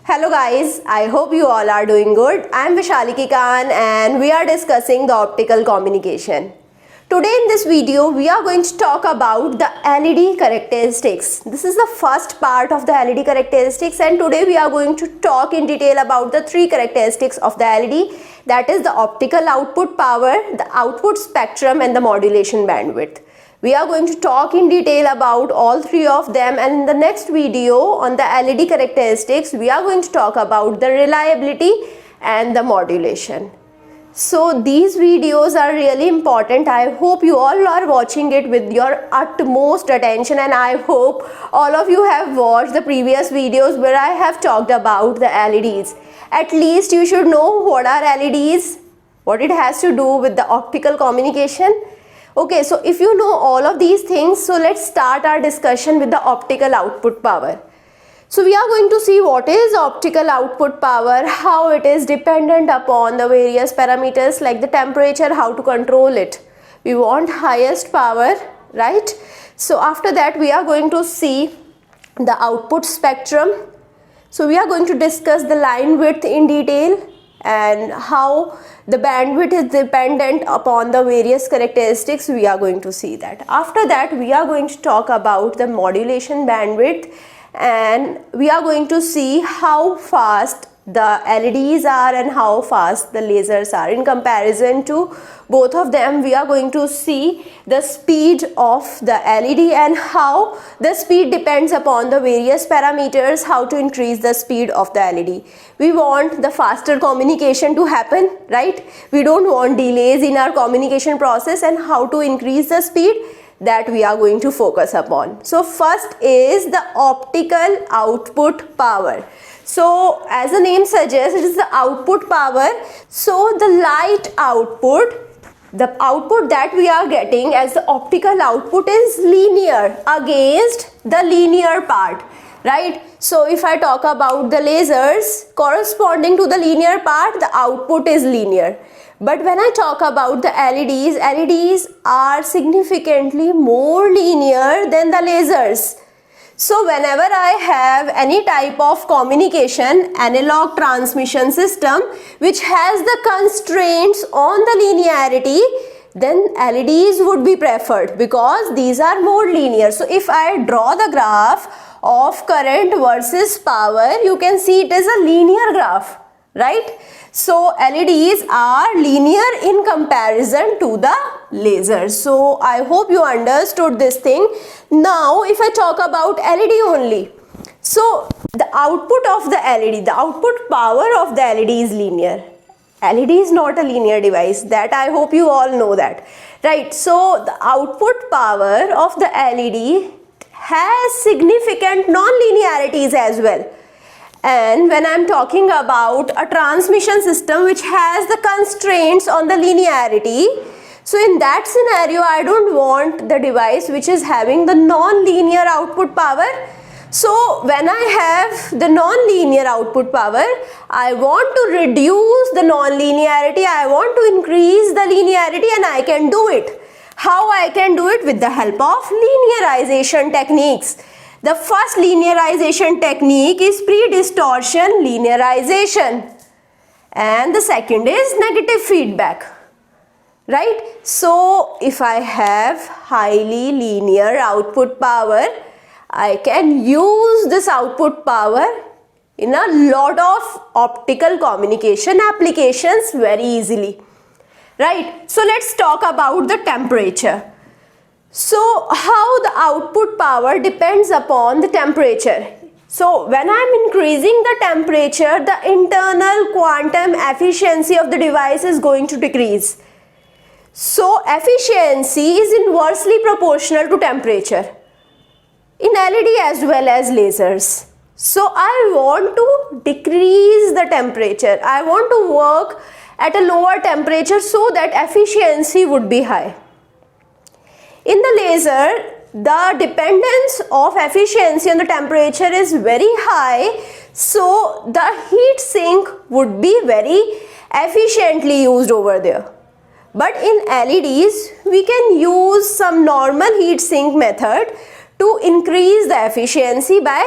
Hello guys, I hope you all are doing good. I am Vishaliki Khan and we are discussing the optical communication. Today in this video, we are going to talk about the LED characteristics. This is the first part of the LED characteristics, and today we are going to talk in detail about the three characteristics of the LED, that is the optical output power, the output spectrum and the modulation bandwidth. We are going to talk in detail about all three of them, and in the next video on the LED characteristics, we are going to talk about the reliability and the modulation. So these videos are really important. I hope you all are watching it with your utmost attention, and I hope all of you have watched the previous videos where I have talked about the LEDs. At least you should know what are LEDs, what it has to do with the optical communication. Okay, so if you know all of these things, so let's start our discussion with the optical output power. So we are going to see what is optical output power, how it is dependent upon the various parameters like the temperature, how to control it. We want highest power, right? So after that we are going to see the output spectrum. So we are going to discuss the line width in detail and how the bandwidth is dependent upon the various characteristics. We are going to see that. After that we are going to talk about the modulation bandwidth, and we are going to see how fast the LEDs are and how fast the lasers are. In comparison to both of them, we are going to see the speed of the LED and how the speed depends upon the various parameters, how to increase the speed of the LED. We want the faster communication to happen, right? We don't want delays in our communication process, and how to increase the speed, that we are going to focus upon. So first is the optical output power. So as the name suggests, it is the output power. So the light output, the output that we are getting as the optical output is linear against the linear part, right? So if I talk about the lasers corresponding to the linear part, the output is linear. But when I talk about the LEDs are significantly more linear than the lasers. So whenever I have any type of communication, analog transmission system which has the constraints on the linearity, then LEDs would be preferred because these are more linear. So if I draw the graph of current versus power, you can see it is a linear graph, right? So LEDs are linear in comparison to the lasers. So I hope you understood this thing. Now if I talk about LED only, so the output of the LED, the output power of the LED is linear. LED is not a linear device, that I hope you all know that, right? So the output power of the LED has significant non-linearities as well. And when I am talking about a transmission system which has the constraints on the linearity, so in that scenario I don't want the device which is having the non-linear output power. So when I have the non-linear output power, I want to reduce the non-linearity, I want to increase the linearity, and I can do it. How I can do it? With the help of linearization techniques. The first linearization technique is pre-distortion linearization, and the second is negative feedback, right? So if I have highly linear output power, I can use this output power in a lot of optical communication applications very easily, right? So let's talk about the temperature. So how the output power depends upon the temperature. So when I am increasing the temperature, the internal quantum efficiency of the device is going to decrease. So efficiency is inversely proportional to temperature in LED as well as lasers. So I want to decrease the temperature. I want to work at a lower temperature so that efficiency would be high. In the laser, the dependence of efficiency on the temperature is very high, so the heat sink would be very efficiently used over there. But in LEDs, we can use some normal heat sink method to increase the efficiency by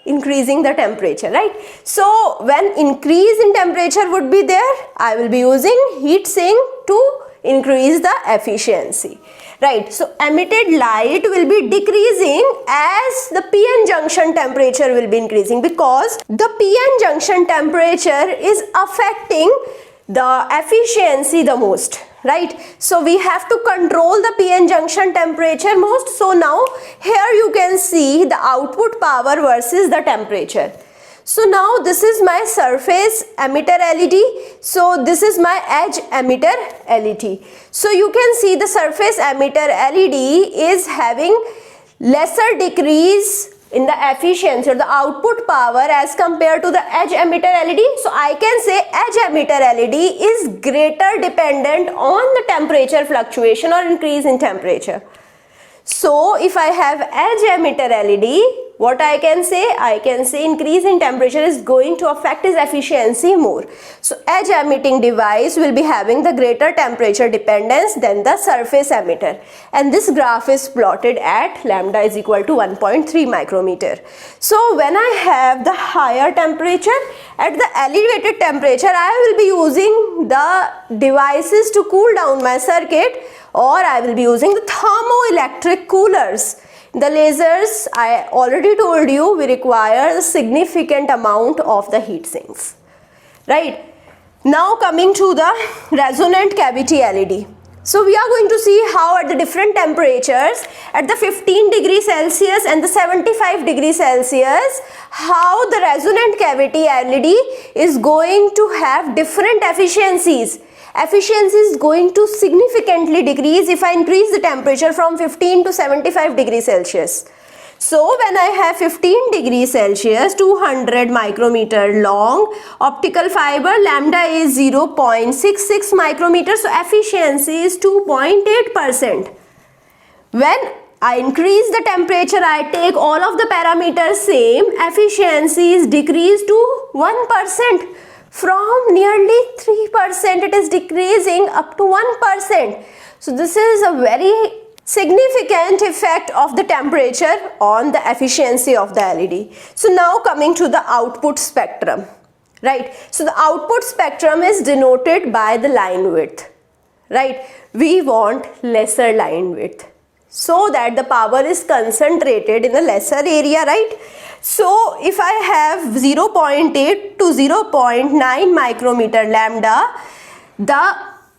increasing the temperature, right? So when increase in temperature would be there, I will be using heat sink to increase the efficiency, right? So emitted light will be decreasing as the PN junction temperature will be increasing, because the PN junction temperature is affecting the efficiency the most, right? So we have to control the PN junction temperature most. So now here you can see the output power versus the temperature. So now this is my surface emitter LED. So this is my edge emitter LED. So you can see the surface emitter LED is having lesser decrease in the efficiency or the output power as compared to the edge emitter LED. So I can say edge emitter LED is greater dependent on the temperature fluctuation or increase in temperature. So if I have edge emitter LED, what I can say increase in temperature is going to affect its efficiency more. So edge emitting device will be having the greater temperature dependence than the surface emitter. And this graph is plotted at lambda is equal to 1.3 micrometer. So when I have the higher temperature, at the elevated temperature, I will be using the devices to cool down my circuit, or I will be using the thermoelectric coolers. The lasers, I already told you, we require a significant amount of the heat sinks, right? Now coming to the resonant cavity LED. So we are going to see how at the different temperatures, at the 15 degrees Celsius and the 75 degrees Celsius, how the resonant cavity LED is going to have different efficiencies. Efficiency is going to significantly decrease if I increase the temperature from 15 to 75 degrees Celsius. So when I have 15 degrees Celsius, 200 micrometer long optical fiber, lambda is 0.66 micrometer, so efficiency is 2.8%. When I increase the temperature, I take all of the parameters same, efficiency is decreased to 1%. From nearly 3%, it is decreasing up to 1%. So this is a very significant effect of the temperature on the efficiency of the LED. So now coming to the output spectrum, right? So the output spectrum is denoted by the line width, right? We want lesser line width so that the power is concentrated in a lesser area, right? So if I have 0.8 to 0.9 micrometer lambda, the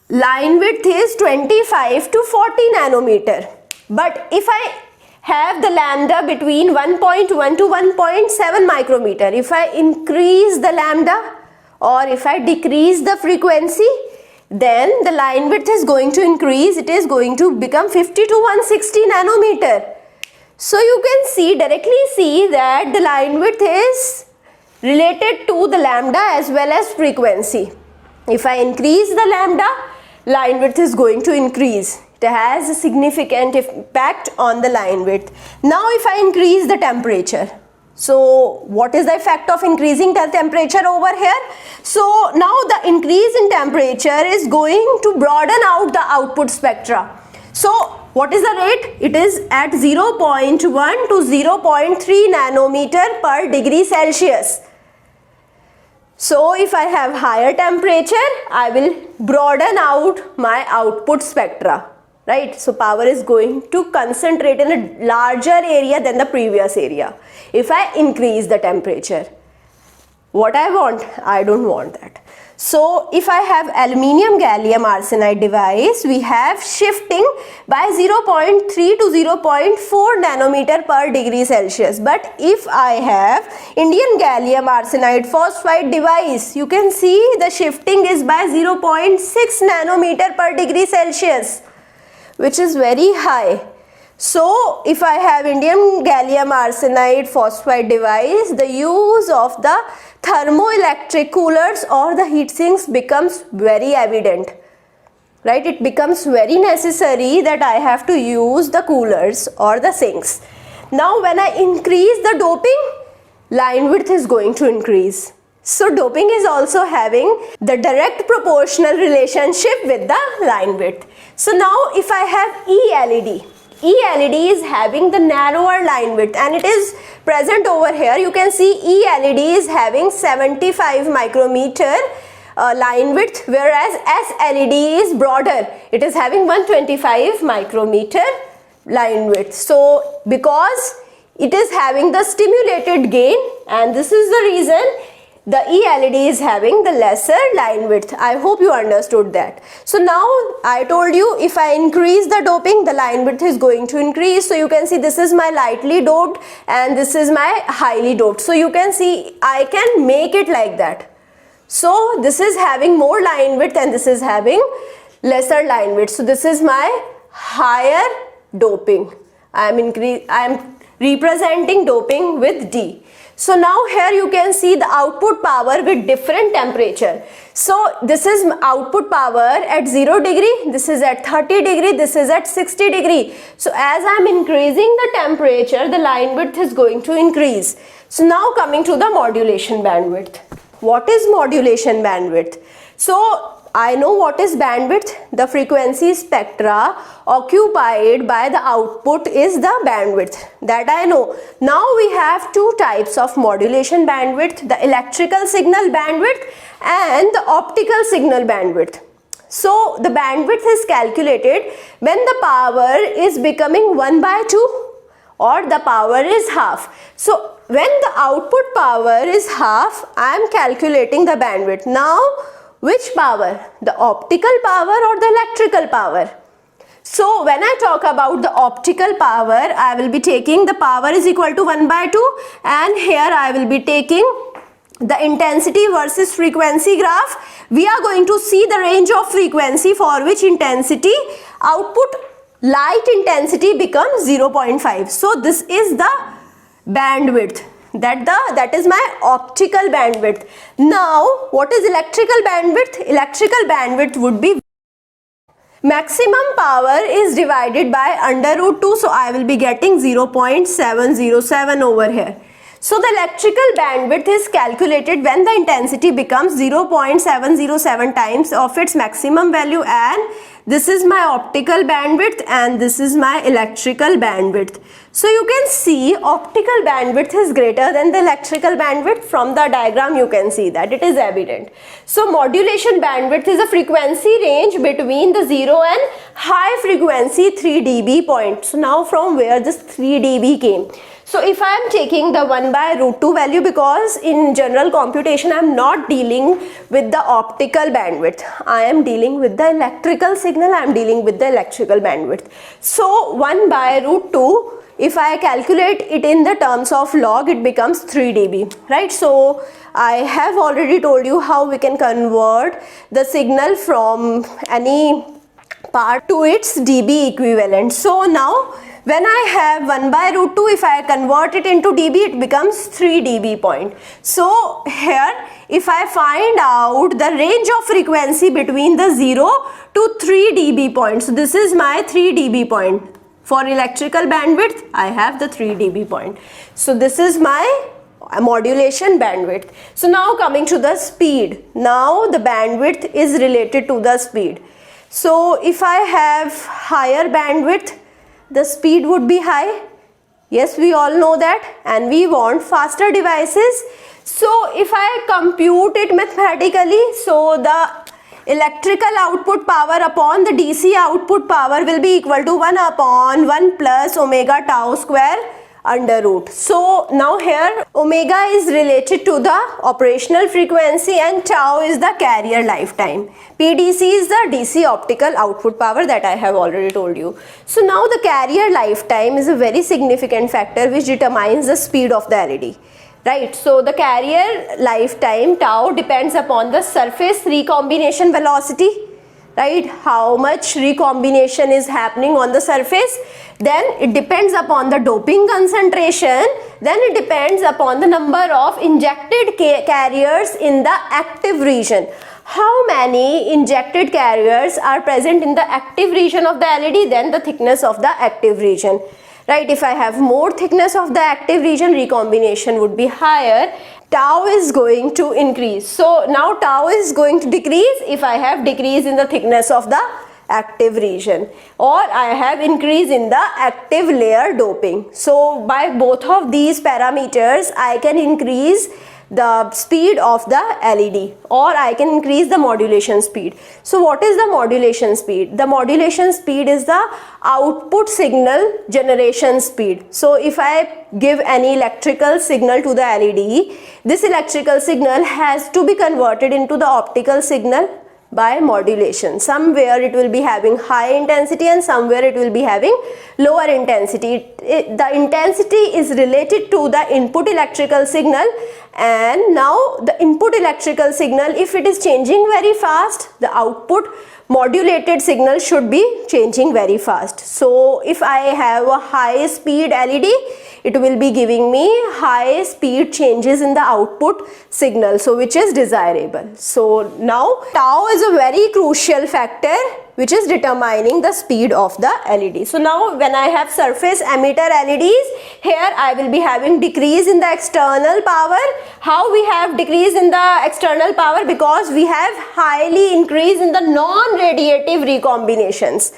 line width is 25 to 40 nanometer. But if I have the lambda between 1.1 to 1.7 micrometer, if I increase the lambda or if I decrease the frequency, then the line width is going to increase. It is going to become 50 to 160 nanometer. So you can directly see that the line width is related to the lambda as well as frequency. If I increase the lambda, line width is going to increase. It has a significant impact on the line width. Now if I increase the temperature, so what is the effect of increasing the temperature over here? So now the increase in temperature is going to broaden out the output spectra. So what is the rate? It is at 0.1 to 0.3 nanometer per degree Celsius. So if I have higher temperature, I will broaden out my output spectra, right? So power is going to concentrate in a larger area than the previous area. If I increase the temperature, what I want? I don't want that. So if I have aluminium gallium arsenide device, we have shifting by 0.3 to 0.4 nanometer per degree Celsius. But if I have Indian gallium arsenide phosphide device, you can see the shifting is by 0.6 nanometer per degree Celsius, which is very high. So if I have Indium gallium arsenide phosphide device, the use of the thermoelectric coolers or the heat sinks becomes very evident, right? It becomes very necessary that I have to use the coolers or the sinks. Now when I increase the doping, line width is going to increase. So doping is also having the direct proportional relationship with the line width. So now if I have ELED, E-LED is having the narrower line width, and it is present over here. You can see E-LED is having 75 micrometer line width, whereas S-LED is broader. It is having 125 micrometer line width. So because it is having the stimulated gain, and this is the reason the E-LED is having the lesser line width. I hope you understood that. So now I told you, if I increase the doping, the line width is going to increase. So you can see this is my lightly doped and this is my highly doped. So you can see I can make it like that. So this is having more line width and this is having lesser line width. So this is my higher doping. I am representing doping with D. So now here you can see the output power with different temperature. So this is output power at 0 degree, this is at 30 degree, this is at 60 degree. So as I am increasing the temperature, the line width is going to increase. So now coming to the modulation bandwidth. What is modulation bandwidth? So I know what is bandwidth. The frequency spectra occupied by the output is the bandwidth. That I know. Now we have two types of modulation bandwidth, the electrical signal bandwidth and the optical signal bandwidth. So the bandwidth is calculated when the power is becoming 1/2 or the power is half. So when the output power is half, I am calculating the bandwidth. Now which power? The optical power or the electrical power? So when I talk about the optical power, I will be taking the power is equal to 1/2, and here I will be taking the intensity versus frequency graph. We are going to see the range of frequency for which intensity output light intensity becomes 0.5. So this is the bandwidth. That is my optical bandwidth. Now what is electrical bandwidth? Electrical bandwidth would be maximum power is divided by √2, so I will be getting 0.707 over here. So the electrical bandwidth is calculated when the intensity becomes 0.707 times of its maximum value, and this is my optical bandwidth and this is my electrical bandwidth. So you can see optical bandwidth is greater than the electrical bandwidth. From the diagram you can see that it is evident. So modulation bandwidth is a frequency range between the 0 and high frequency 3 dB point. So now from where this 3 dB came? So if I am taking the 1/√2 value, because in general computation I am not dealing with the optical bandwidth, I am dealing with the electrical signal, I am dealing with the electrical bandwidth. So 1/√2, if I calculate it in the terms of log, it becomes 3 dB, right? So I have already told you how we can convert the signal from any part to its dB equivalent. So now when I have 1/√2, if I convert it into dB, it becomes 3 dB point. So here if I find out the range of frequency between the 0 to 3 dB point, so this is my 3 dB point. For electrical bandwidth, I have the 3 dB point. So this is my modulation bandwidth. So now coming to the speed. Now the bandwidth is related to the speed. So if I have higher bandwidth, the speed would be high. Yes, we all know that, and we want faster devices. So if I compute it mathematically, so the electrical output power upon the DC output power will be equal to 1/1 plus omega tau square under root. So now here omega is related to the operational frequency and tau is the carrier lifetime. PDC is the DC optical output power that I have already told you. So now the carrier lifetime is a very significant factor which determines the speed of the LED. Right, so the carrier lifetime tau depends upon the surface recombination velocity, right? How much recombination is happening on the surface. Then it depends upon the doping concentration. Then it depends upon the number of injected carriers in the active region. How many injected carriers are present in the active region of the LED, then the thickness of the active region. Right, if I have more thickness of the active region, recombination would be higher. Tau is going to increase. So now tau is going to decrease if I have decrease in the thickness of the active region, or I have increase in the active layer doping. So by both of these parameters I can increase the speed of the LED, or I can increase the modulation speed. So what is the modulation speed? The modulation speed is the output signal generation speed. So if I give any electrical signal to the LED, this electrical signal has to be converted into the optical signal by modulation. Somewhere it will be having high intensity and somewhere it will be having lower intensity. The intensity is related to the input electrical signal, and now the input electrical signal, if it is changing very fast, the output modulated signal should be changing very fast. So if I have a high speed LED, it will be giving me high speed changes in the output signal, so which is desirable. So now tau is a very crucial factor which is determining the speed of the LED. So now when I have surface emitter LEDs, here I will be having decrease in the external power. How we have decrease in the external power? Because we have highly increase in the non-radiative recombinations.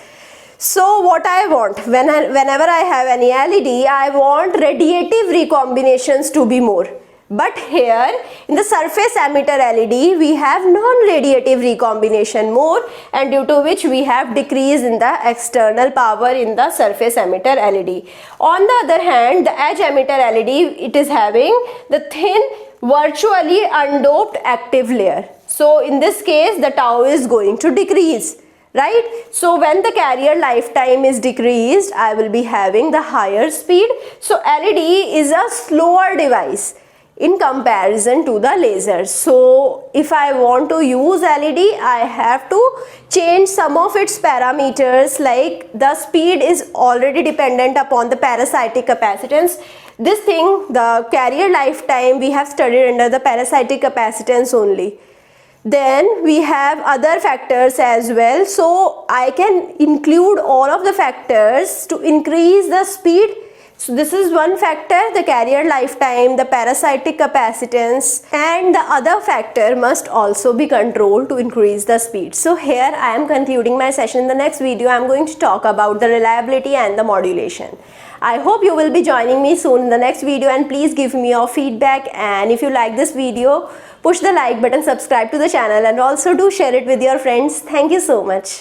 So what I want, whenever I have any LED, I want radiative recombinations to be more. But here in the surface emitter LED, we have non-radiative recombination more, and due to which we have decrease in the external power in the surface emitter LED. On the other hand, the edge emitter LED, it is having the thin, virtually undoped active layer. So in this case, the tau is going to decrease. Right? So when the carrier lifetime is decreased, I will be having the higher speed. So LED is a slower device in comparison to the lasers. So if I want to use LED, I have to change some of its parameters, like the speed is already dependent upon the parasitic capacitance. This thing, the carrier lifetime, we have studied under the parasitic capacitance only. Then we have other factors as well, so I can include all of the factors to increase the speed. So this is one factor, the carrier lifetime, the parasitic capacitance, and the other factor must also be controlled to increase the speed. So here I am concluding my session. In the next video I am going to talk about the reliability and the modulation. I hope you will be joining me soon in the next video, and please give me your feedback, and if you like this video, push the like button, subscribe to the channel, and also do share it with your friends. Thank you so much.